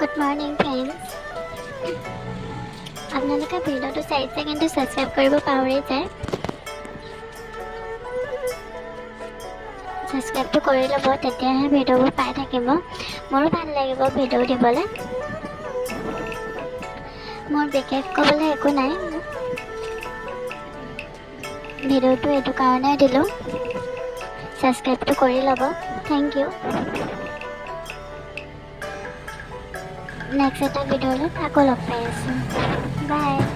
Good morning friends. আপোনালোকে ভিডিঅ'টো চাইছে কিন্তু ছাবস্ক্ৰাইব কৰিব পাহৰি যায়। ছাবস্ক্ৰাইবটো কৰি ল'ব, তেতিয়াহে ভিডিঅ'বোৰ পাই থাকিব। মোৰো ভাল লাগিব ভিডিঅ' দিবলৈ। মোৰ বিশেষ ক'বলৈ একো নাই, ভিডিঅ'টো এইটো কাৰণে দিলোঁ। ছাবস্ক্ৰাইবটো কৰি ল'ব। Thank you. নেক্সট এটা ভিডিঅ'লৈ আকৌ লগ পাই আছোঁ। বাই।